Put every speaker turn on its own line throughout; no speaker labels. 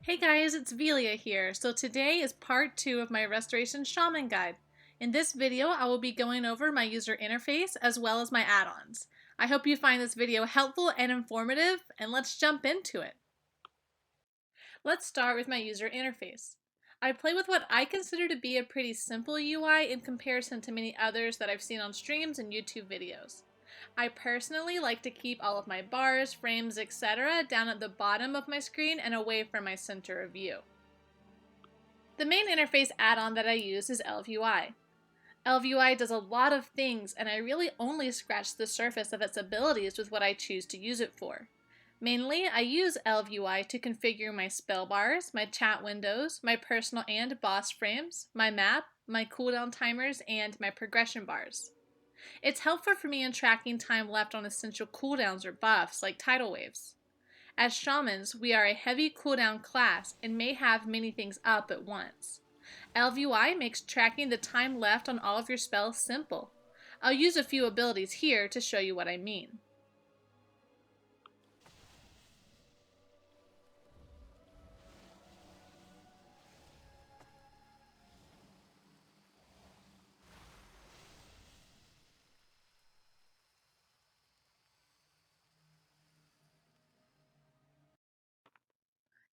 Hey guys, it's Veelia here. So today is part 2 of my Restoration Shaman guide. In this video, I will be going over my user interface as well as my add-ons. I hope you find this video helpful and informative, and let's jump into it. Let's start with my user interface. I play with what I consider to be a pretty simple UI in comparison to many others that I've seen on streams and YouTube videos. I personally like to keep all of my bars, frames, etc. down at the bottom of my screen and away from my center of view. The main interface add-on that I use is ElvUI. ElvUI does a lot of things, and I really only scratch the surface of its abilities with what I choose to use it for. Mainly, I use ElvUI to configure my spell bars, my chat windows, my personal and boss frames, my map, my cooldown timers, and my progression bars. It's helpful for me in tracking time left on essential cooldowns or buffs like tidal waves. As shamans, we are a heavy cooldown class and may have many things up at once. ElvUI makes tracking the time left on all of your spells simple. I'll use a few abilities here to show you what I mean.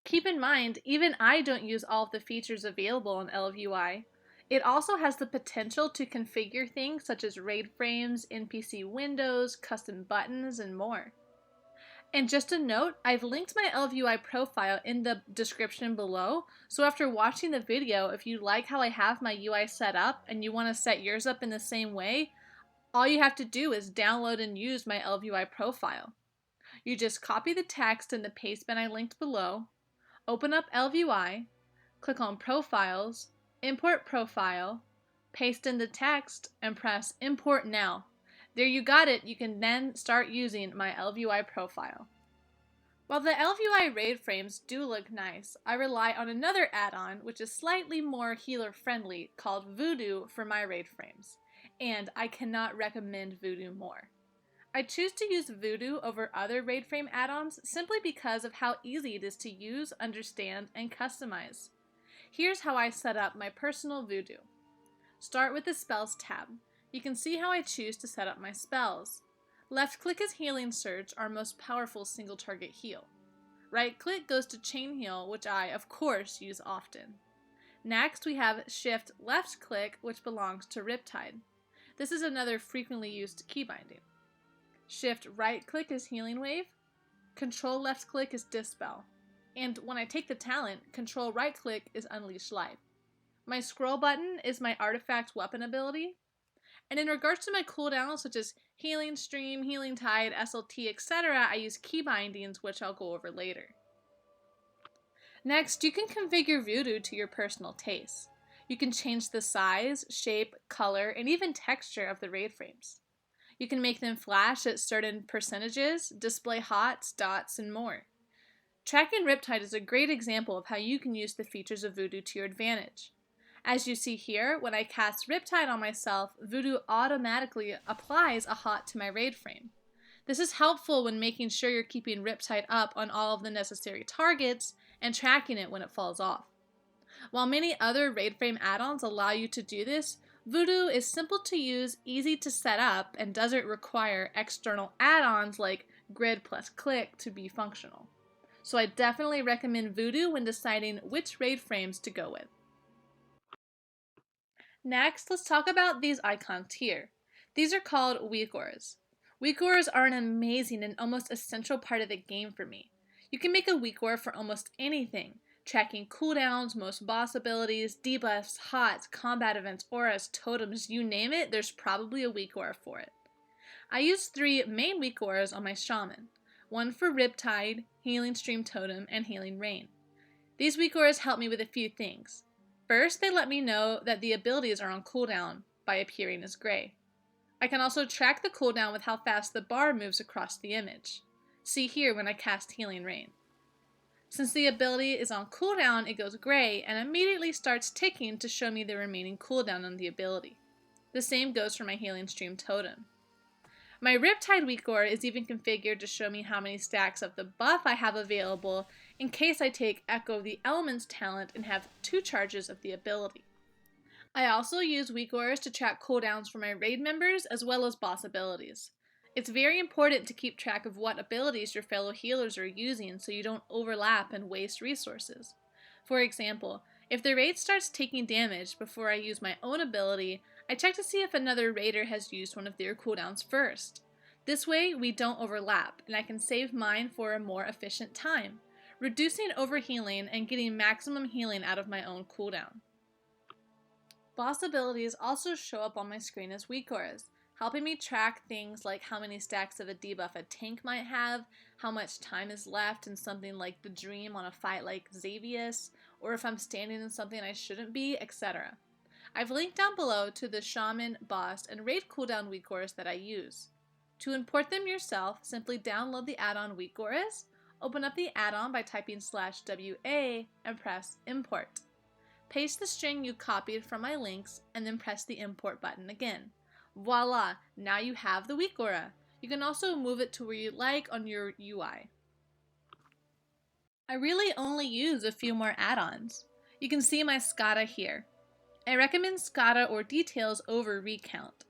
Keep in mind, even I don't use all of the features available in ElvUI. It also has the potential to configure things such as raid frames, NPC windows, custom buttons, and more. And just a note, I've linked my ElvUI profile in the description below, so after watching the video, if you like how I have my UI set up and you want to set yours up in the same way, all you have to do is download and use my ElvUI profile. You just copy the text in the pastebin I linked below, open up ElvUI, click on Profiles, Import Profile, paste in the text, and press Import Now. There you got it. You can then start using my ElvUI profile. While the ElvUI raid frames do look nice, I rely on another add-on which is slightly more healer friendly called Voodoo for my raid frames, and I cannot recommend Voodoo more. I choose to use Voodoo over other raid frame add-ons simply because of how easy it is to use, understand, and customize. Here's how I set up my personal Voodoo. Start with the Spells tab. You can see how I choose to set up my spells. Left-click is Healing Surge, our most powerful single-target heal. Right-click goes to Chain Heal, which I, of course, use often. Next, we have Shift left-click, which belongs to Riptide. This is another frequently used keybinding. Shift right-click is Healing Wave. Control left-click is Dispel. And when I take the talent, Control right-click is Unleash Life. My scroll button is my artifact weapon ability. And in regards to my cooldowns, such as Healing Stream, Healing Tide, SLT, etc., I use key bindings, which I'll go over later. Next, you can configure Voodoo to your personal taste. You can change the size, shape, color, and even texture of the raid frames. You can make them flash at certain percentages, display hots, dots, and more. Tracking Riptide is a great example of how you can use the features of Voodoo to your advantage. As you see here, when I cast Riptide on myself, Voodoo automatically applies a hot to my raid frame. This is helpful when making sure you're keeping Riptide up on all of the necessary targets and tracking it when it falls off. While many other raid frame add-ons allow you to do this, Voodoo is simple to use, easy to set up, and doesn't require external add-ons like Grid plus Click to be functional. So I definitely recommend Voodoo when deciding which raid frames to go with. Next, let's talk about these icons here. These are called weak auras. Weak auras are an amazing and almost essential part of the game for me. You can make a weak aura for almost anything, tracking cooldowns, most boss abilities, debuffs, hots, combat events, auras, totems, you name it, there's probably a weak aura for it. I use 3 main weak auras on my Shaman. One for Riptide, Healing Stream Totem, and Healing Rain. These weak auras help me with a few things. First, they let me know that the abilities are on cooldown by appearing as gray. I can also track the cooldown with how fast the bar moves across the image. See here when I cast Healing Rain. Since the ability is on cooldown, it goes gray and immediately starts ticking to show me the remaining cooldown on the ability. The same goes for my Healing Stream Totem. My Riptide weak aura is even configured to show me how many stacks of the buff I have available in case I take Echo the Elements talent and have 2 charges of the ability. I also use weak auras to track cooldowns for my raid members as well as boss abilities. It's very important to keep track of what abilities your fellow healers are using so you don't overlap and waste resources. For example, if the raid starts taking damage before I use my own ability, I check to see if another raider has used one of their cooldowns first. This way, we don't overlap, and I can save mine for a more efficient time, reducing overhealing and getting maximum healing out of my own cooldown. Boss abilities also show up on my screen as weak auras, helping me track things like how many stacks of a debuff a tank might have, how much time is left in something like the Dream on a fight like Xavius, or if I'm standing in something I shouldn't be, etc. I've linked down below to the Shaman, Boss, and Raid cooldown weak auras that I use. To import them yourself, simply download the add-on weak auras, open up the add-on by typing /WA, and press Import. Paste the string you copied from my links, and then press the import button again. Voila! Now you have the weak aura. You can also move it to where you like on your UI. I really only use a few more add-ons. You can see my SCADA here. I recommend SCADA or details over recount.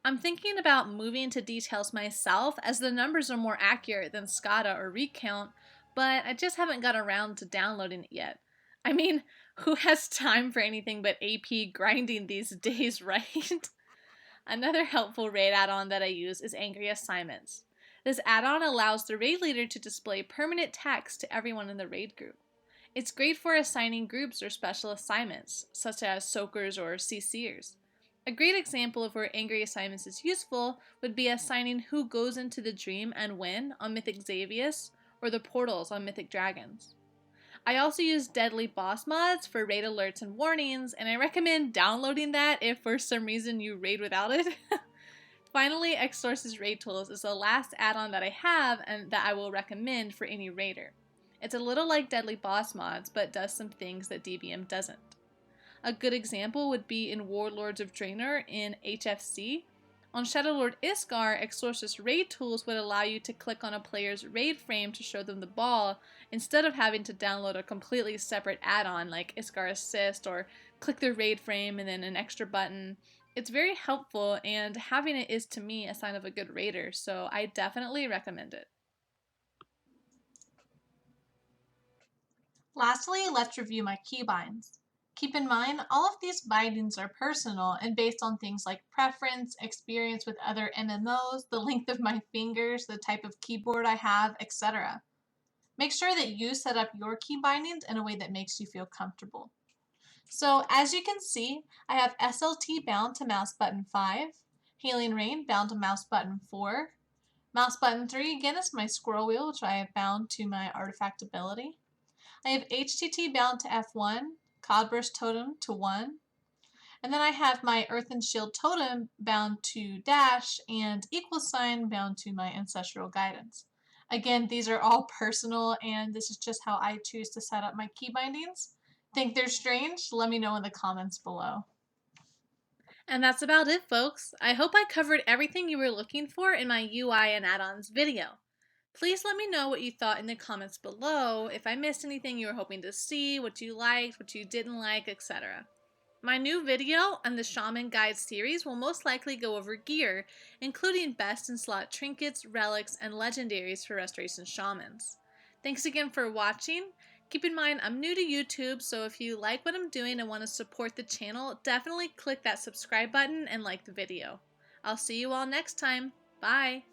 I'm thinking about moving to details myself as the numbers are more accurate than SCADA or recount, but I just haven't got around to downloading it yet. I mean, who has time for anything but AP grinding these days, right? Another helpful raid add-on that I use is Angry Assignments. This add-on allows the raid leader to display permanent text to everyone in the raid group. It's great for assigning groups or special assignments, such as soakers or CCers. A great example of where Angry Assignments is useful would be assigning who goes into the Dream and when on Mythic Xavius or the portals on Mythic Dragons. I also use Deadly Boss mods for raid alerts and warnings, and I recommend downloading that if for some reason you raid without it. Finally, Xsource's Raid Tools is the last add-on that I have and that I will recommend for any raider. It's a little like Deadly Boss mods, but does some things that DBM doesn't. A good example would be in Warlords of Draenor in HFC. On Shadowlord Iskar, Xsource's Raid Tools would allow you to click on a player's raid frame to show them the ball, instead of having to download a completely separate add-on like Iskar Assist or click the raid frame and then an extra button. It's very helpful, and having it is to me a sign of a good raider, so I definitely recommend it. Lastly, let's review my keybinds. Keep in mind, all of these bindings are personal and based on things like preference, experience with other MMOs, the length of my fingers, the type of keyboard I have, etc. Make sure that you set up your key bindings in a way that makes you feel comfortable. So as you can see, I have SLT bound to mouse button 5, Healing Rain bound to mouse button 4, mouse button 3 again is my scroll wheel, which I have bound to my artifact ability. I have HTT bound to F1, Cloudburst Totem to 1, and then I have my Earth and Shield Totem bound to dash and equal sign bound to my Ancestral Guidance. Again, these are all personal, and this is just how I choose to set up my key bindings. Think they're strange? Let me know in the comments below. And that's about it, folks. I hope I covered everything you were looking for in my UI and add-ons video. Please let me know what you thought in the comments below, if I missed anything you were hoping to see, what you liked, what you didn't like, etc. My new video on the Shaman Guide series will most likely go over gear, including best in slot trinkets, relics, and legendaries for Restoration Shamans. Thanks again for watching. Keep in mind, I'm new to YouTube, so if you like what I'm doing and want to support the channel, definitely click that subscribe button and like the video. I'll see you all next time. Bye!